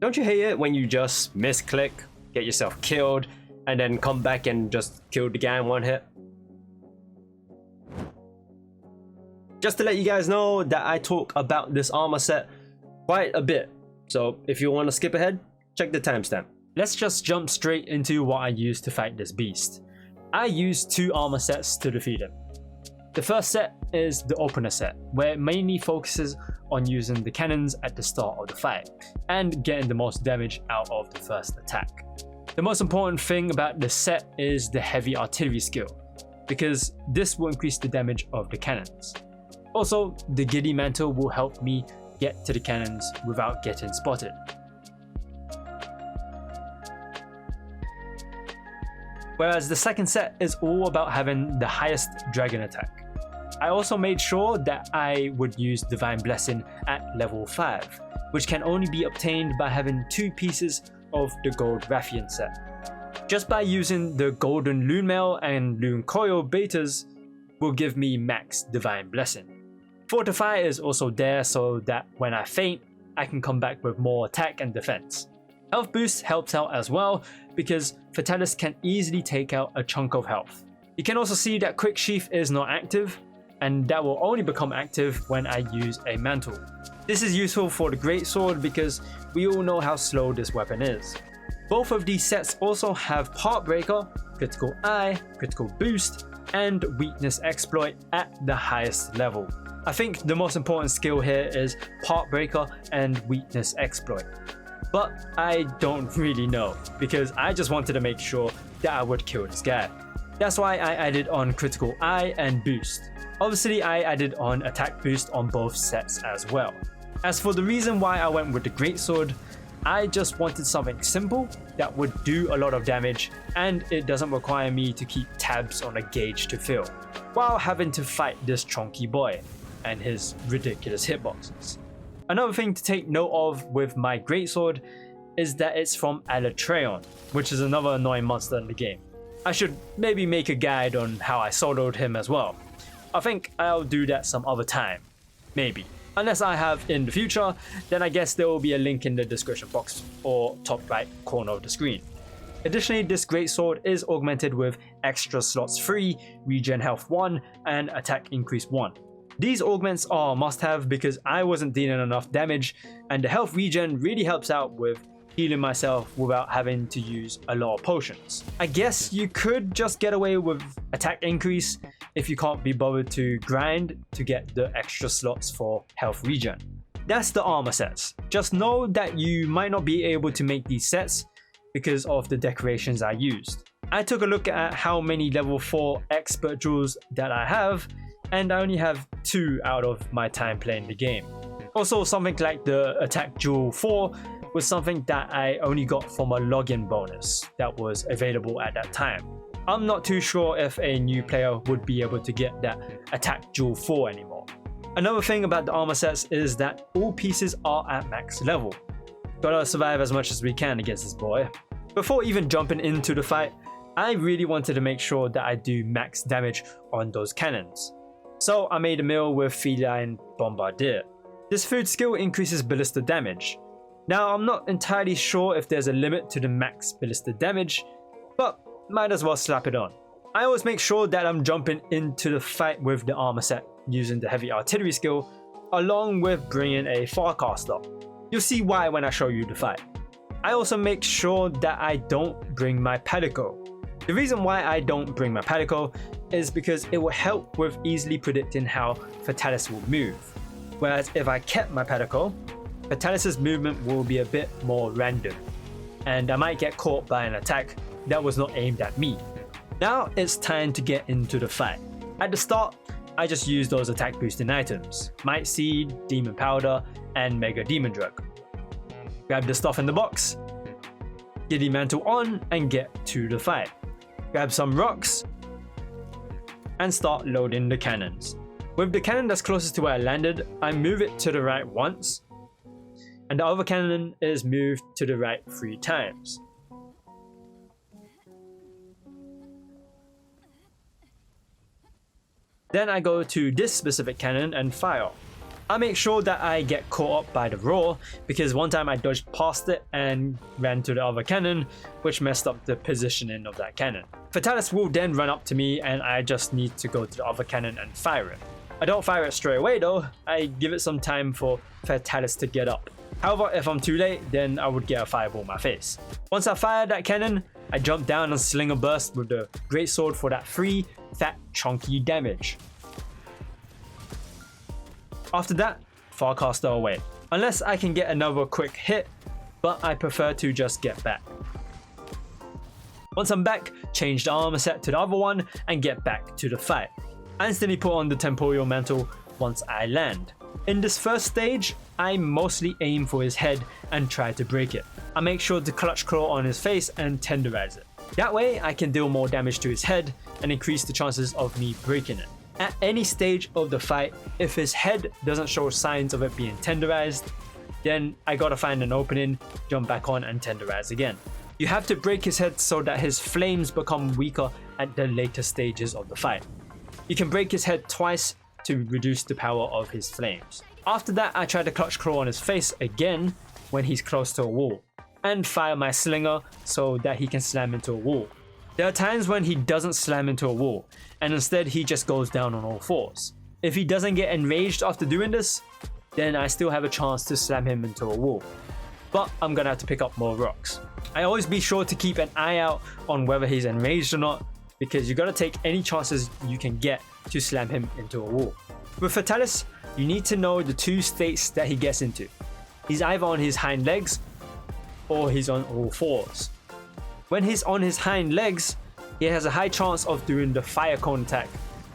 Don't you hate it when you just misclick, get yourself killed, and then come back and just kill the guy in one hit? Just to let you guys know that I talk about this armor set quite a bit, so if you want to skip ahead, check the timestamp. Let's just jump straight into what I used to fight this beast. I used 2 armor sets to defeat him. The first set is the opener set, where it mainly focuses on using the cannons at the start of the fight and getting the most damage out of the first attack. The most important thing about this set is the heavy artillery skill, because this will increase the damage of the cannons. Also, the Giddy Mantle will help me get to the cannons without getting spotted. Whereas the second set is all about having the highest dragon attack. I also made sure that I would use Divine Blessing at level 5, which can only be obtained by having 2 pieces of the Gold Rathian set. Just by using the Golden Loon Mail and Loon Coil betas will give me max Divine Blessing. Fortify is also there so that when I faint, I can come back with more attack and defense. Health boost helps out as well because Fatalis can easily take out a chunk of health. You can also see that Quick Sheath is not active, and that will only become active when I use a mantle. This is useful for the Greatsword because we all know how slow this weapon is. Both of these sets also have Part Breaker, Critical Eye, Critical Boost, and Weakness Exploit at the highest level. I think the most important skill here is Part Breaker and Weakness Exploit. But I don't really know, because I just wanted to make sure that I would kill this guy. That's why I added on Critical Eye and Boost. Obviously I added on Attack Boost on both sets as well. As for the reason why I went with the Greatsword, I just wanted something simple that would do a lot of damage and it doesn't require me to keep tabs on a gauge to fill, while having to fight this chunky boy and his ridiculous hitboxes. Another thing to take note of with my Greatsword is that it's from Alatreon, which is another annoying monster in the game. I should maybe make a guide on how I soloed him as well. I think I'll do that some other time, maybe. Unless I have in the future, then I guess there will be a link in the description box or top right corner of the screen. Additionally, this Greatsword is augmented with extra slots 3, regen health 1, and attack increase 1. These augments are must-have because I wasn't dealing enough damage, and the health regen really helps out with healing myself without having to use a lot of potions. I guess you could just get away with attack increase if you can't be bothered to grind to get the extra slots for health regen. That's the armor sets. Just know that you might not be able to make these sets because of the decorations I used. I took a look at how many level 4 expert jewels that I have, and I only have 2 out of my time playing the game. Also, something like the attack jewel 4 was something that I only got from a login bonus that was available at that time. I'm not too sure if a new player would be able to get that attack jewel 4 anymore. Another thing about the armor sets is that all pieces are at max level. Gotta survive as much as we can against this boy. Before even jumping into the fight, I really wanted to make sure that I do max damage on those cannons. So I made a meal with Feline Bombardier. This food skill increases ballista damage. Now I'm not entirely sure if there's a limit to the max ballista damage, but might as well slap it on. I always make sure that I'm jumping into the fight with the armor set using the heavy artillery skill, along with bringing a Farcaster. You'll see why when I show you the fight. I also make sure that I don't bring my Palico. The reason why I don't bring my Palico is because it will help with easily predicting how Fatalis will move. Whereas if I kept my Palico, Fatalis's movement will be a bit more random, and I might get caught by an attack that was not aimed at me. Now it's time to get into the fight. At the start, I just use those attack boosting items, Might Seed, Demon Powder, and Mega Demon Drug. Grab the stuff in the box, Giddy Mantle on, and get to the fight. Grab some rocks, and start loading the cannons. With the cannon that's closest to where I landed, I move it to the right once, and the other cannon is moved to the right 3 times. Then I go to this specific cannon and fire. I make sure that I get caught up by the roar because one time I dodged past it and ran to the other cannon, which messed up the positioning of that cannon. Fatalis will then run up to me and I just need to go to the other cannon and fire it. I don't fire it straight away though, I give it some time for Fatalis to get up. However, if I'm too late, then I would get a fireball in my face. Once I fire that cannon, I jump down and sling a burst with the greatsword for that free, fat, chunky damage. After that, Farcaster away. Unless I can get another quick hit, but I prefer to just get back. Once I'm back, change the armor set to the other one and get back to the fight. I instantly put on the Temporal Mantle once I land. In this first stage, I mostly aim for his head and try to break it. I make sure to clutch claw on his face and tenderize it. That way I can deal more damage to his head and increase the chances of me breaking it. At any stage of the fight, if his head doesn't show signs of it being tenderized, then I gotta find an opening, jump back on and tenderize again. You have to break his head so that his flames become weaker at the later stages of the fight. You can break his head twice to reduce the power of his flames. After that, I try to clutch claw on his face again when he's close to a wall, and fire my slinger so that he can slam into a wall. There are times when he doesn't slam into a wall, and instead he just goes down on all fours. If he doesn't get enraged after doing this, then I still have a chance to slam him into a wall. But I'm gonna have to pick up more rocks. I always be sure to keep an eye out on whether he's enraged or not, because you gotta take any chances you can get to slam him into a wall. With Fatalis, you need to know the two states that he gets into. He's either on his hind legs or he's on all fours. When he's on his hind legs, he has a high chance of doing the fire cone attack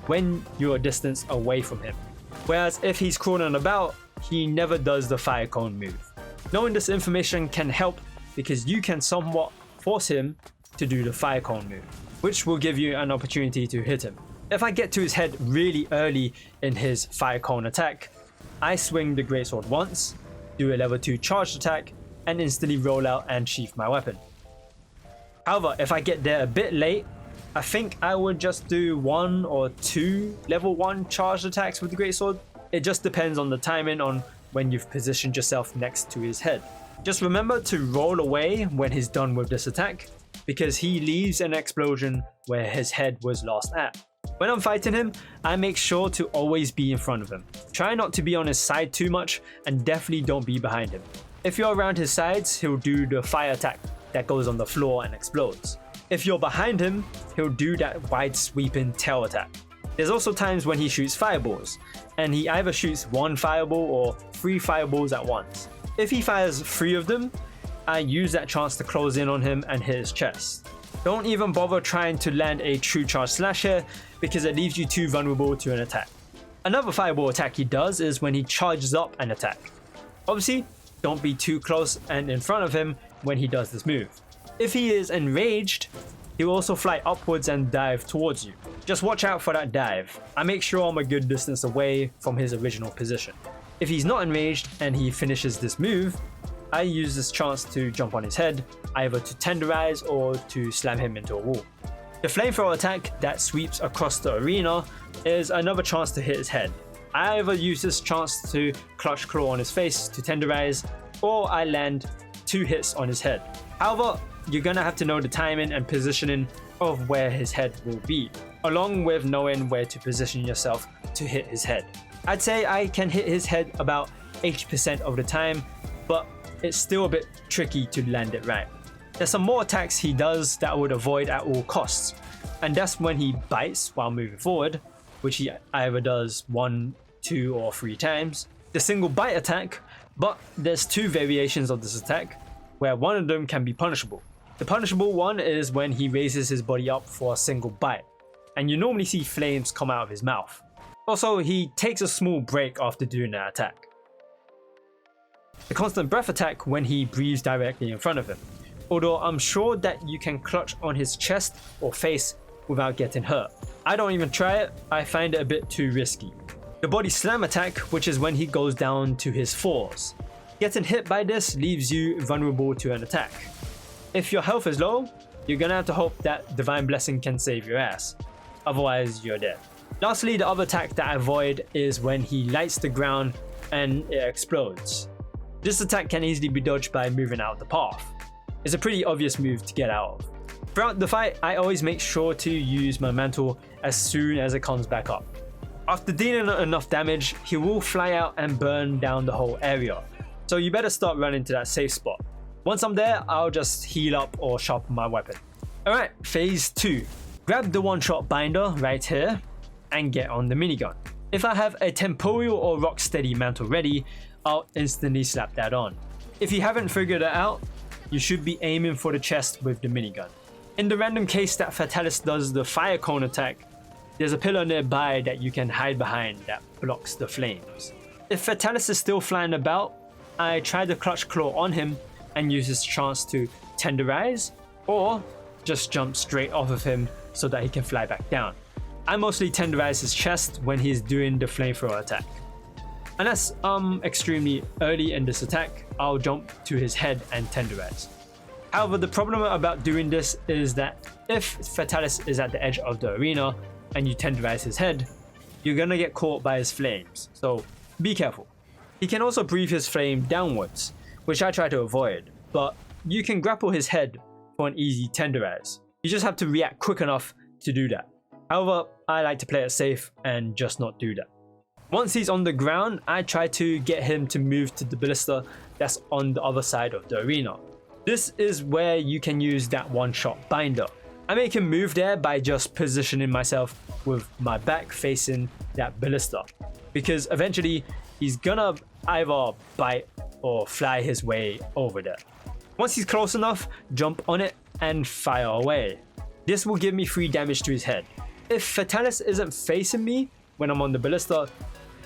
when you're a distance away from him. Whereas if he's crawling about, he never does the fire cone move. Knowing this information can help because you can somewhat force him to do the fire cone move, which will give you an opportunity to hit him. If I get to his head really early in his fire cone attack, I swing the greatsword once, do a level 2 charged attack, and instantly roll out and sheath my weapon. However, if I get there a bit late, I think I would just do 1 or 2 level 1 charged attacks with the greatsword. It just depends on the timing on when you've positioned yourself next to his head. Just remember to roll away when he's done with this attack, because he leaves an explosion where his head was last at. When I'm fighting him, I make sure to always be in front of him. Try not to be on his side too much and definitely don't be behind him. If you're around his sides, he'll do the fire attack that goes on the floor and explodes. If you're behind him, he'll do that wide sweeping tail attack. There's also times when he shoots fireballs, and he either shoots 1 fireball or 3 fireballs at once. If he fires 3 of them, I use that chance to close in on him and hit his chest. Don't even bother trying to land a true charge slash here because it leaves you too vulnerable to an attack. Another fireball attack he does is when he charges up an attack. Obviously, don't be too close and in front of him when he does this move. If he is enraged, he will also fly upwards and dive towards you. Just watch out for that dive. I make sure I'm a good distance away from his original position. If he's not enraged and he finishes this move, I use this chance to jump on his head, either to tenderize or to slam him into a wall. The flamethrower attack that sweeps across the arena is another chance to hit his head. I either use this chance to clutch claw on his face to tenderize, or I land 2 hits on his head. However, you're gonna have to know the timing and positioning of where his head will be, along with knowing where to position yourself to hit his head. I'd say I can hit his head about 80% of the time, but it's still a bit tricky to land it right. There's some more attacks he does that I would avoid at all costs, and that's when he bites while moving forward, which he either does 1, 2 or 3 times. The single bite attack, but there's 2 variations of this attack, where one of them can be punishable. The punishable one is when he raises his body up for a single bite, and you normally see flames come out of his mouth. Also, he takes a small break after doing that attack. The constant breath attack when he breathes directly in front of him, although I'm sure that you can clutch on his chest or face without getting hurt. I don't even try it, I find it a bit too risky. The body slam attack, which is when he goes down to his 4s. Getting hit by this leaves you vulnerable to an attack. If your health is low, you're gonna have to hope that Divine Blessing can save your ass, otherwise you're dead. Lastly, the other attack that I avoid is when he lights the ground and it explodes. This attack can easily be dodged by moving out of the path. It's a pretty obvious move to get out of. Throughout the fight, I always make sure to use my mantle as soon as it comes back up. After dealing enough damage, he will fly out and burn down the whole area, so you better start running to that safe spot. Once I'm there, I'll just heal up or sharpen my weapon. Alright, phase 2. Grab the one-shot binder right here and get on the minigun. If I have a temporal or rocksteady mantle ready, I'll instantly slap that on. If you haven't figured it out, you should be aiming for the chest with the minigun. In the random case that Fatalis does the fire cone attack, there's a pillar nearby that you can hide behind that blocks the flames. If Fatalis is still flying about, I try to clutch claw on him and use his chance to tenderize, or just jump straight off of him so that he can fly back down. I mostly tenderize his chest when he's doing the flamethrower attack. Unless I'm extremely early in this attack, I'll jump to his head and tenderize. However, the problem about doing this is that if Fatalis is at the edge of the arena and you tenderize his head, you're gonna get caught by his flames, so be careful. He can also breathe his flame downwards, which I try to avoid, but you can grapple his head for an easy tenderize. You just have to react quick enough to do that. However, I like to play it safe and just not do that. Once he's on the ground, I try to get him to move to the ballista that's on the other side of the arena. This is where you can use that one-shot binder. I make him move there by just positioning myself with my back facing that ballista, because eventually he's gonna either bite or fly his way over there. Once he's close enough, jump on it and fire away. This will give me free damage to his head. If Fatalis isn't facing me when I'm on the ballista,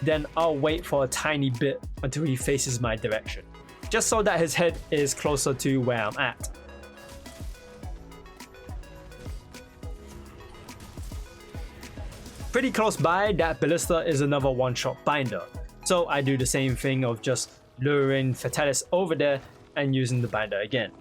then I'll wait for a tiny bit until he faces my direction, just so that his head is closer to where I'm at. Pretty close by, that ballista is another one-shot binder, so I do the same thing of just luring Fatalis over there and using the binder again.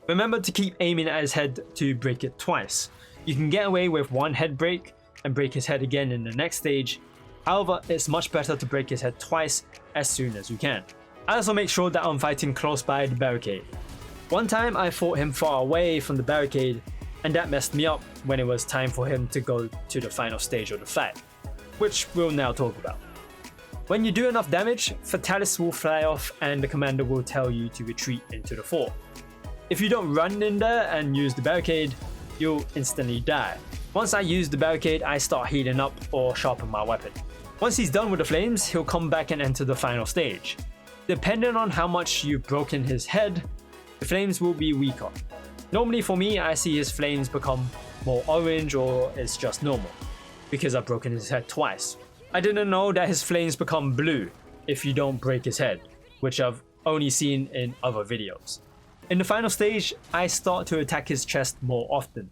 Remember to keep aiming at his head to break it twice. You can get away with one head break and break his head again in the next stage. However, it's much better to break his head twice as soon as you can. I also make sure that I'm fighting close by the barricade. One time I fought him far away from the barricade, and that messed me up when it was time for him to go to the final stage of the fight, which we'll now talk about. When you do enough damage, Fatalis will fly off and the commander will tell you to retreat into the fort. If you don't run in there and use the barricade, you'll instantly die. Once I use the barricade, I start healing up or sharpen my weapon. Once he's done with the flames, he'll come back and enter the final stage. Depending on how much you've broken his head, the flames will be weaker. Normally for me, I see his flames become more orange or it's just normal, because I've broken his head twice. I didn't know that his flames become blue if you don't break his head, which I've only seen in other videos. In the final stage, I start to attack his chest more often.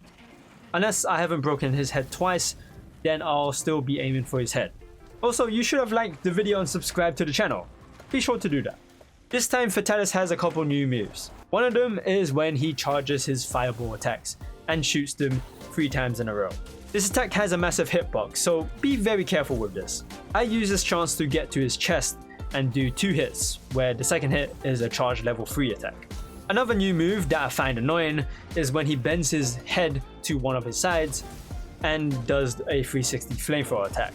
Unless I haven't broken his head twice, then I'll still be aiming for his head. Also, you should have liked the video and subscribed to the channel. Be sure to do that. This time Fatalis has a couple new moves. One of them is when he charges his fireball attacks and shoots them 3 times in a row. This attack has a massive hitbox, so be very careful with this. I use this chance to get to his chest and do 2 hits, where the second hit is a charge level 3 attack. Another new move that I find annoying is when he bends his head to one of his sides and does a 360 flamethrower attack.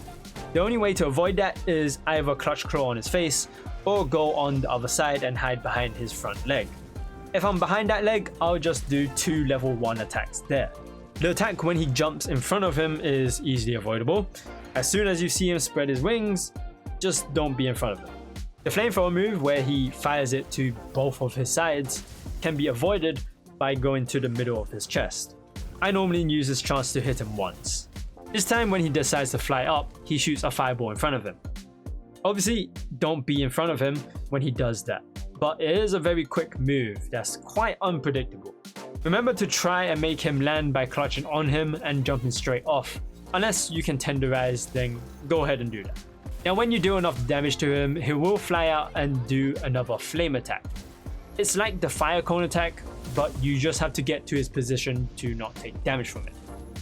The only way to avoid that is either clutch claw on his face or go on the other side and hide behind his front leg. If I'm behind that leg, I'll just do 2 level 1 attacks there. The attack when he jumps in front of him is easily avoidable. As soon as you see him spread his wings, just don't be in front of him. The flamethrower move, where he fires it to both of his sides, can be avoided by going to the middle of his chest. I normally use this chance to hit him once. This time when he decides to fly up, he shoots a fireball in front of him. Obviously, don't be in front of him when he does that, but it is a very quick move that's quite unpredictable. Remember to try and make him land by clutching on him and jumping straight off. Unless you can tenderize, then go ahead and do that. Now when you do enough damage to him, he will fly out and do another flame attack. It's like the fire cone attack, but you just have to get to his position to not take damage from it.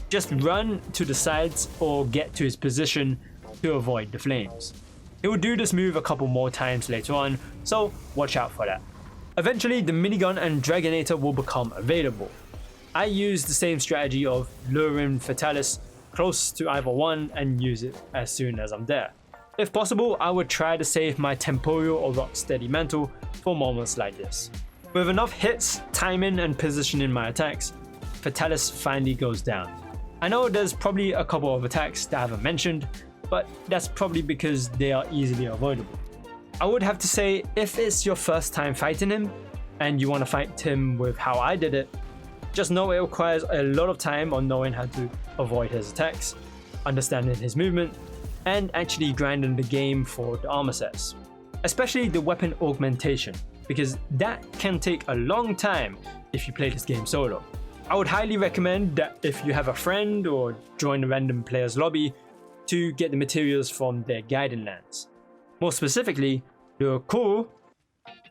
Just run to the sides or get to his position to avoid the flames. He will do this move a couple more times later on, so watch out for that. Eventually, the minigun and Dragonator will become available. I use the same strategy of luring Fatalis close to either one and use it as soon as I'm there. If possible, I would try to save my Temporal or Rocksteady mantle for moments like this. With enough hits, timing and positioning my attacks, Fatalis finally goes down. I know there's probably a couple of attacks that I haven't mentioned, but that's probably because they are easily avoidable. I would have to say, if it's your first time fighting him and you want to fight him with how I did it, just know it requires a lot of time on knowing how to avoid his attacks, understanding his movement, and actually grinding the game for the armor sets. Especially the weapon augmentation, because that can take a long time if you play this game solo. I would highly recommend that if you have a friend or join a random player's lobby to get the materials from their guiding lands. More specifically, the Coral,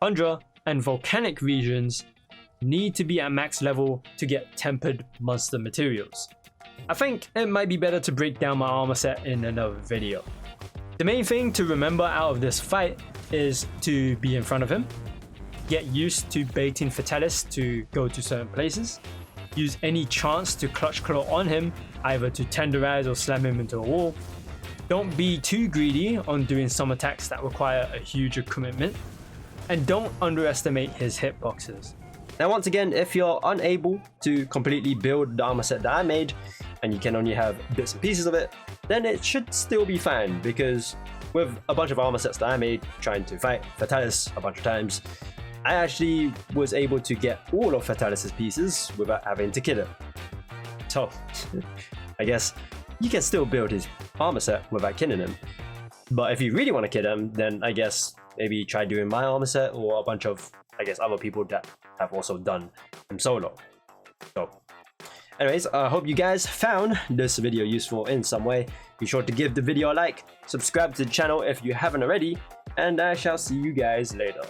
Tundra, and Volcanic regions need to be at max level to get tempered monster materials. I think it might be better to break down my armor set in another video. The main thing to remember out of this fight is to be in front of him, get used to baiting Fatalis to go to certain places, use any chance to clutch claw on him, either to tenderize or slam him into a wall. Don't be too greedy on doing some attacks that require a huge commitment, and don't underestimate his hitboxes. Now once again, if you're unable to completely build the armor set that I made, and you can only have bits and pieces of it, then it should still be fine, because with a bunch of armor sets that I made trying to fight Fatalis a bunch of times, I actually was able to get all of Fatalis' pieces without having to kill him. So, I guess you can still build his armor set without killing him. But if you really want to kill him, then I guess maybe try doing my armor set or a bunch of, I guess, other people that have also done him solo. So, anyways, I hope you guys found this video useful in some way. Be sure to give the video a like, subscribe to the channel if you haven't already, and I shall see you guys later.